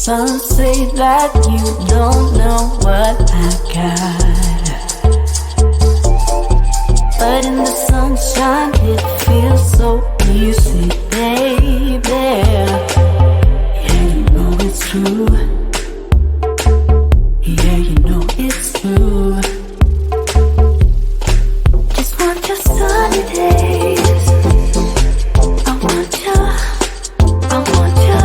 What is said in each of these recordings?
Some say that you don't know what I got, but in the sunshine it feels so easy, baby. Yeah, you know it's true. Yeah, you know it's true. Just want your sunny days. I want you. I want you.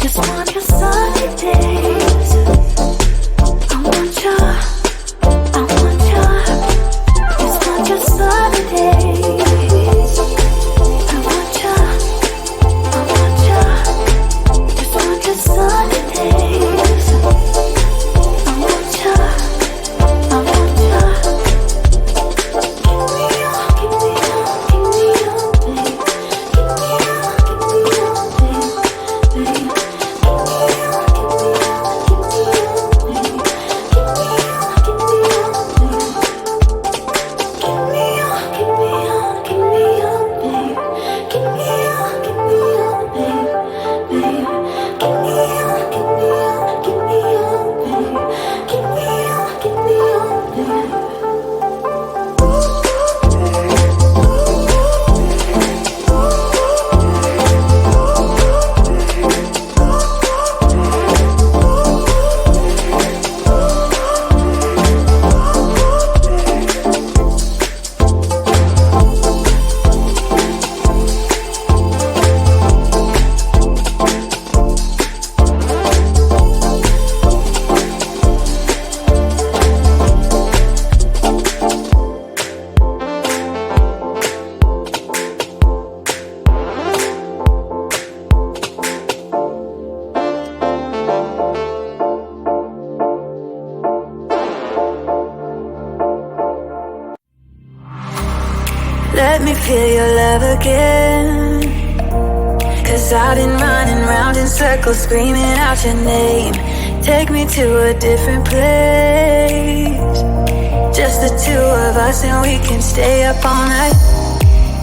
Just want your sunny days. I want you. I want you. Just want your sunny days. I want you. I want you. Just want your sunny days. I want you. I want you. Give me your, give me your, give me your, babe. Give me your, give me your, babe. Let me feel your love again, 'cause I've been running round in circles screaming out your name. Take me to a different place, just the two of us, and we can stay up all night,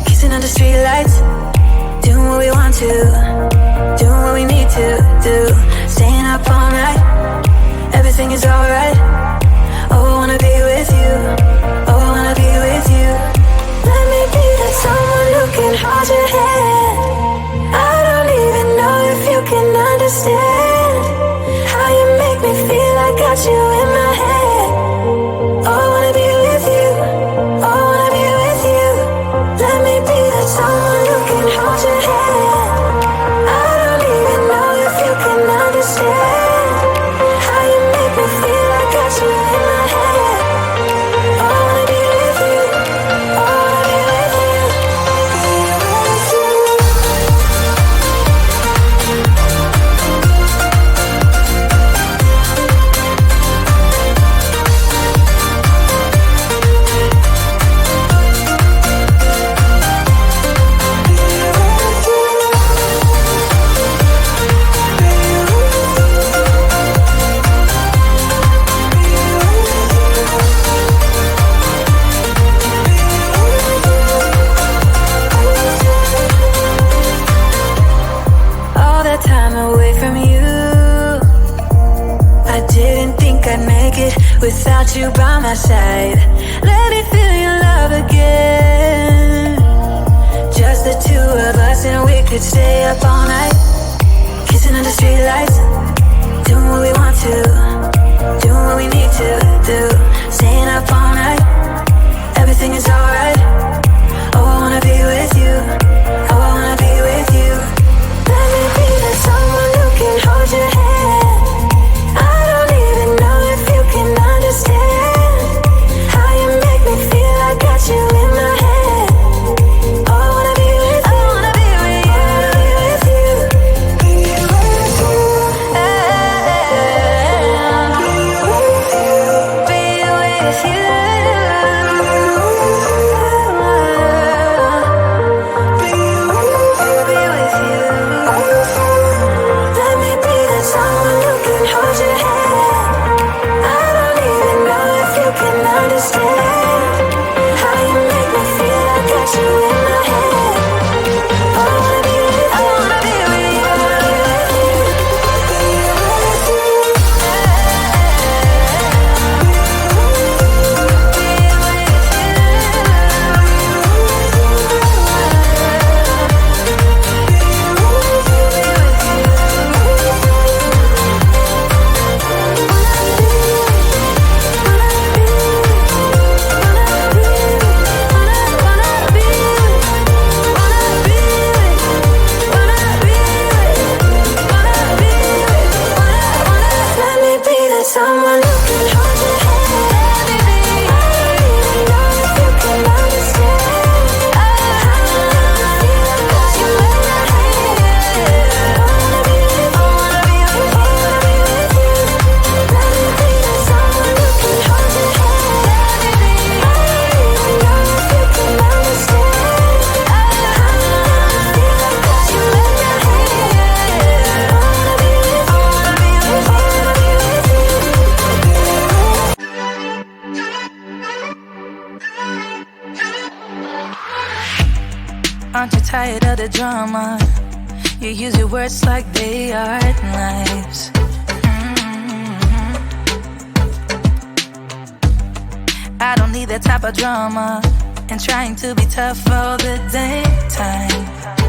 kissing under streetlights, doing what we want to, doing what we need to do, staying up all night, everything is alright. Oh, I wanna be with you, oh, I wanna be with you. Let me be that someone who can hold your hand. I don't even know if you can understand how you make me feel. I got you in my head. Oh, I wanna be with you. Oh, I wanna be with you. Let me be that someone who can hold your hand. I don't even know if you can understand how you make me feel. I got you in my head. Oh, I wanna be with you. Oh, I wanna be with you. All that time away from you, I didn't think I'd make it without you by my side. Let me feel your love again, just the two of us, and we could stay up all night, kissing under streetlights, doing what we want to, doing what we need to do, staying up all night, everything is alright. Oh, I wanna be with you. Oh, I wanna be with you. Let me be that someone who can hold your hand. I don't even know if you can understand how you make me feel. I got you in my head. Oh, I wanna be with you. I wanna be with you. I wanna be with you. Be with you. Be with you. Aren't you tired of the drama? You use your words like they are knives. I don't need that type of drama and trying to be tough all the daytime.